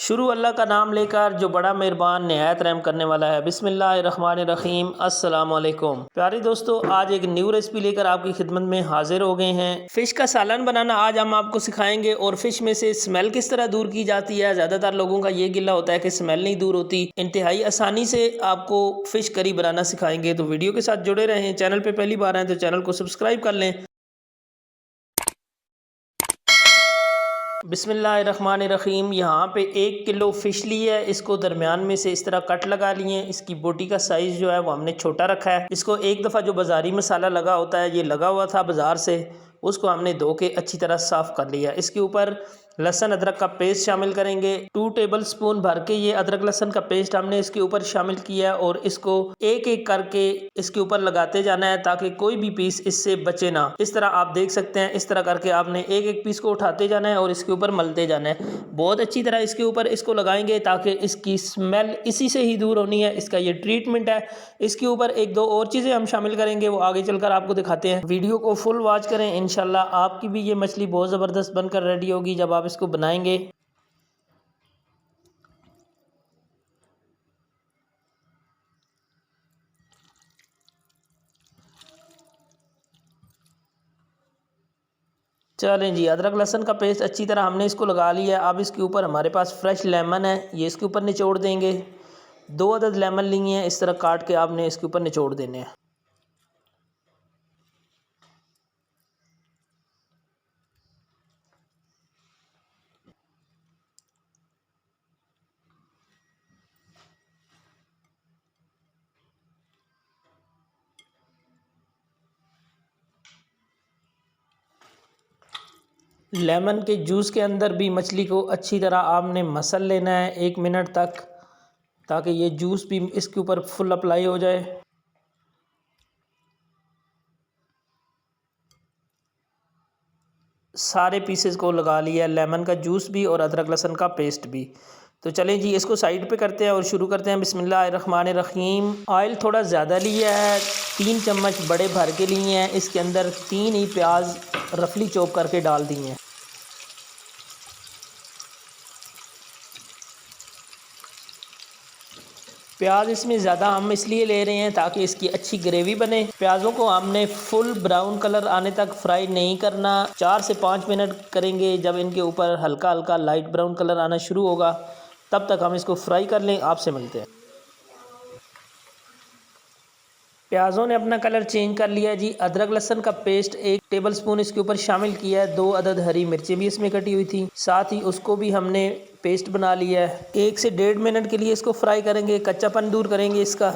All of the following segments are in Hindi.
शुरू अल्लाह का नाम लेकर जो बड़ा मेहरबान निहायत रहम करने वाला है। बिस्मिल्लाहिर्रहमानिर्रहीम। अस्सलाम वालेकुम प्यारे दोस्तों, आज एक न्यू रेसिपी लेकर आपकी खिदमत में हाजिर हो गए हैं। फ़िश का सालन बनाना आज हम आपको सिखाएंगे और फ़िश में से स्मेल किस तरह दूर की जाती है। ज़्यादातर लोगों का ये गिला होता है कि स्मेल नहीं दूर होती। इंतहाई आसानी से आपको फ़िश करी बनाना सिखाएंगे, तो वीडियो के साथ जुड़े रहें। चैनल पर पहली बार आए तो चैनल को सब्सक्राइब कर लें। बिस्मिल्लाहिर्रहमानिर्रहीम। यहाँ पे 1 किलो फ़िश ली है, इसको दरमियान में से इस तरह कट लगा लिए। इसकी बोटी का साइज़ जो है वो हमने छोटा रखा है। इसको एक दफ़ा जो बाज़ारी मसाला लगा होता है, ये लगा हुआ था बाज़ार से, उसको हमने धो के अच्छी तरह साफ़ कर लिया। इसके ऊपर लहसुन अदरक का पेस्ट शामिल करेंगे। 2 टेबल स्पून भर के ये अदरक लहसुन का पेस्ट हमने इसके ऊपर शामिल किया और इसको एक एक करके इसके ऊपर लगाते जाना है ताकि कोई भी पीस इससे बचे ना। इस तरह आप देख सकते हैं, इस तरह करके आपने एक एक पीस को उठाते जाना है और इसके ऊपर मलते जाना है। बहुत अच्छी तरह इसके ऊपर इसको लगाएंगे ताकि इसकी स्मेल इसी से ही दूर होनी है। इसका ये ट्रीटमेंट है। इसके ऊपर एक दो और चीज़ें हम शामिल करेंगे, वो आगे चलकर आपको दिखाते हैं। वीडियो को फुल वॉच करें, इंशाल्लाह आपकी भी ये मछली बहुत ज़बरदस्त बनकर रेडी होगी जब आप इसको बनाएंगे। चलें जी, अदरक लहसुन का पेस्ट अच्छी तरह हमने इसको लगा लिया है। अब इसके ऊपर हमारे पास फ्रेश लेमन है, ये इसके ऊपर निचोड़ देंगे। 2 अदद लेमन लिए हैं, इस तरह काट के आपने इसके ऊपर निचोड़ देने हैं। लेमन के जूस के अंदर भी मछली को अच्छी तरह आपने मसल लेना है 1 मिनट तक, ताकि ये जूस भी इसके ऊपर फुल अप्लाई हो जाए। सारे पीसेस को लगा लिया, लेमन का जूस भी और अदरक लहसुन का पेस्ट भी। तो चलें जी, इसको साइड पे करते हैं और शुरू करते हैं। बिस्मिल्लाहिर्रहमानिर्रहीम। ऑयल थोड़ा ज़्यादा लिया है, 3 चम्मच बड़े भर के लिए हैं। इसके अंदर 3 ही प्याज रफली चॉप करके डाल दिए हैं। प्याज इसमें ज़्यादा हम इसलिए ले रहे हैं ताकि इसकी अच्छी ग्रेवी बने। प्याज़ों को हमने फुल ब्राउन कलर आने तक फ्राई नहीं करना, 4 से 5 मिनट करेंगे। जब इनके ऊपर हल्का हल्का लाइट ब्राउन कलर आना शुरू होगा तब तक हम इसको फ्राई कर लें। आपसे मिलते हैं। प्याज़ों ने अपना कलर चेंज कर लिया जी। अदरक लहसुन का पेस्ट 1 टेबल स्पून इसके ऊपर शामिल किया है। 2 अदद हरी मिर्चें भी इसमें कटी हुई थी, साथ ही उसको भी हमने पेस्ट बना लिया है। 1 से 1.5 मिनट के लिए इसको फ्राई करेंगे, कच्चापन दूर करेंगे इसका।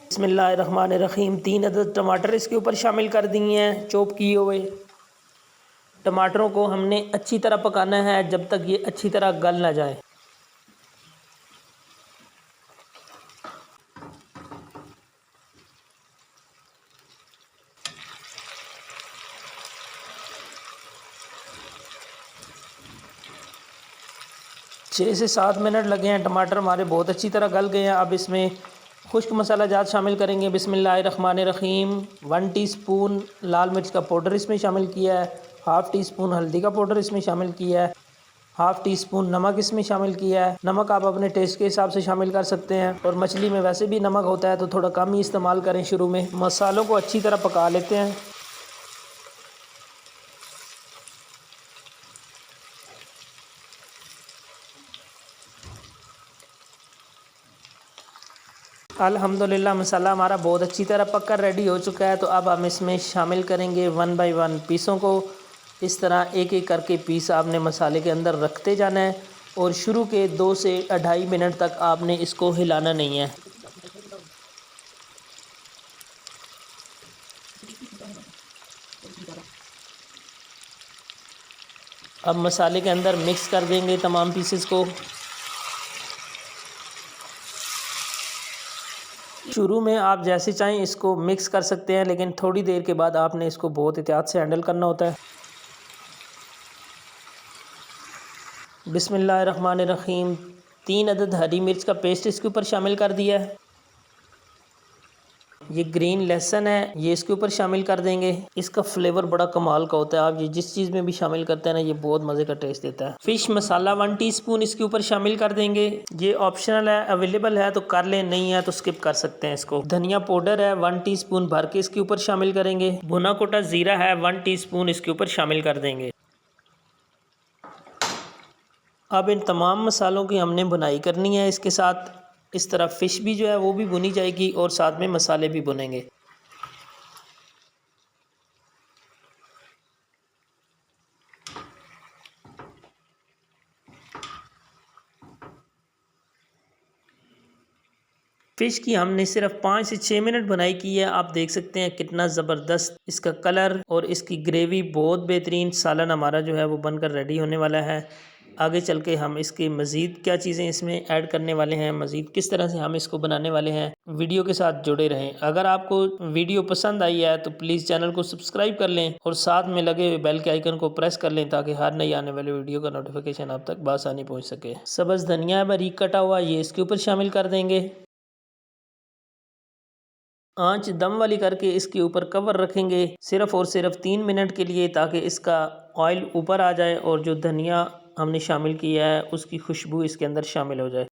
बिस्मिल्लाहिर्रहमानिर्रहीम। 3 अदद टमाटर इसके ऊपर शामिल कर दिए हैं, चॉप किए हुए। टमाटरों को हमने अच्छी तरह पकाना है जब तक ये अच्छी तरह गल ना जाए। छः से 7 मिनट लगे हैं, टमाटर हमारे बहुत अच्छी तरह गल गए हैं। अब इसमें खुश्क मसाला जात शामिल करेंगे। बिस्मिल्लाहिर्रहमानिर्रहीम। 1 टीस्पून लाल मिर्च का पाउडर इसमें शामिल किया है, हाफ़ टी स्पून हल्दी का पाउडर इसमें शामिल किया है, हाफ़ टी स्पून नमक इसमें शामिल किया है। नमक आप अपने टेस्ट के हिसाब से शामिल कर सकते हैं, और मछली में वैसे भी नमक होता है तो थोड़ा कम ही इस्तेमाल करें शुरू में। मसालों को अच्छी तरह पका लेते हैं। अल्हम्दुलिल्लाह मसाला हमारा बहुत अच्छी तरह पककर रेडी हो चुका है। तो अब हम इसमें शामिल करेंगे 1 बाई 1 पीसों को। इस तरह एक एक करके पीस आपने मसाले के अंदर रखते जाना है और शुरू के 2 से 2.5 मिनट तक आपने इसको हिलाना नहीं है। अब मसाले के अंदर मिक्स कर देंगे तमाम पीसेस को। शुरू में आप जैसे चाहें इसको मिक्स कर सकते हैं, लेकिन थोड़ी देर के बाद आपने इसको बहुत एहतियात से हैंडल करना होता है। बिस्मिल्लाहिर्रहमानिर्रहीम। 3 अदद हरी मिर्च का पेस्ट इसके ऊपर शामिल कर दिया है। ये ग्रीन लहसुन है, ये इसके ऊपर शामिल कर देंगे। इसका फ्लेवर बड़ा कमाल का होता है, आप ये जिस चीज़ में भी शामिल करते हैं ना, ये बहुत मज़े का टेस्ट देता है। फिश मसाला 1 टीस्पून इसके ऊपर शामिल कर देंगे। ये ऑप्शनल है, अवेलेबल है तो कर लें, नहीं है तो स्किप कर सकते हैं इसको। धनिया पाउडर है 1 टीस्पून भर के इसके ऊपर शामिल करेंगे। भुना कोटा ज़ीरा है 1 टीस्पून इसके ऊपर शामिल कर देंगे। अब इन तमाम मसालों की हमने भुनाई करनी है। इसके साथ इस तरह फ़िश भी जो है वो भी भुनी जाएगी और साथ में मसाले भी भुनेंगे। फ़िश की हमने सिर्फ 5 से 6 मिनट भुनाई की है। आप देख सकते हैं कितना ज़बरदस्त इसका कलर और इसकी ग्रेवी बहुत बेहतरीन। सालन हमारा जो है वो बनकर रेडी होने वाला है। आगे चल के हम इसके मज़ीद क्या चीज़ें इसमें ऐड करने वाले हैं, मज़ीद किस तरह से हम इसको बनाने वाले हैं, वीडियो के साथ जुड़े रहें। अगर आपको वीडियो पसंद आई है तो प्लीज़ चैनल को सब्सक्राइब कर लें और साथ में लगे हुए बेल के आइकन को प्रेस कर लें ताकि हर नई आने वाली वीडियो का नोटिफिकेशन आप तक बआसानी पहुँच सके। सब्ज़ धनिया बारीक कटा हुआ ये इसके ऊपर शामिल कर देंगे। आंच दम वाली करके इसके ऊपर कवर रखेंगे सिर्फ और सिर्फ 3 मिनट के लिए, ताकि इसका ऑयल ऊपर आ जाए और जो धनिया हमने शामिल किया है उसकी खुशबू इसके अंदर शामिल हो जाए।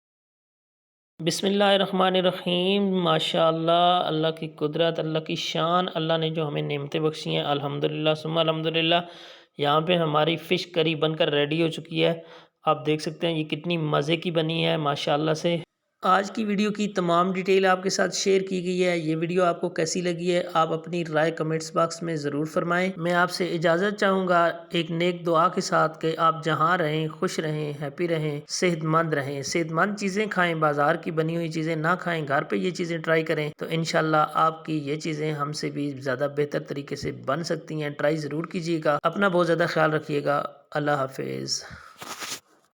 बिस्मिल्लाहिर्रहमानिर्रहीम। माशाअल्लाह, अल्लाह की कुदरत, अल्लाह की शान, अल्लाह ने जो हमें नेमतें बख्शी हैं, अल्हम्दुलिल्लाह सुम्मा अल्हम्दुलिल्लाह। यहाँ पे हमारी फ़िश करी बनकर रेडी हो चुकी है। आप देख सकते हैं ये कितनी मज़े की बनी है माशाअल्लाह से। आज की वीडियो की तमाम डिटेल आपके साथ शेयर की गई है। ये वीडियो आपको कैसी लगी है आप अपनी राय कमेंट्स बॉक्स में ज़रूर फरमाएं। मैं आपसे इजाज़त चाहूँगा एक नेक दुआ के साथ कि आप जहाँ रहें खुश रहें, हैप्पी रहें, सेहतमंद रहें। सेहतमंद चीज़ें खाएं, बाज़ार की बनी हुई चीज़ें ना खाएं, घर पे ये चीज़ें ट्राई करें तो इंशाल्लाह आपकी ये चीज़ें हमसे भी ज़्यादा बेहतर तरीके से बन सकती हैं। ट्राई ज़रूर कीजिएगा। अपना बहुत ज़्यादा ख्याल रखिएगा। अल्लाह हाफिज़।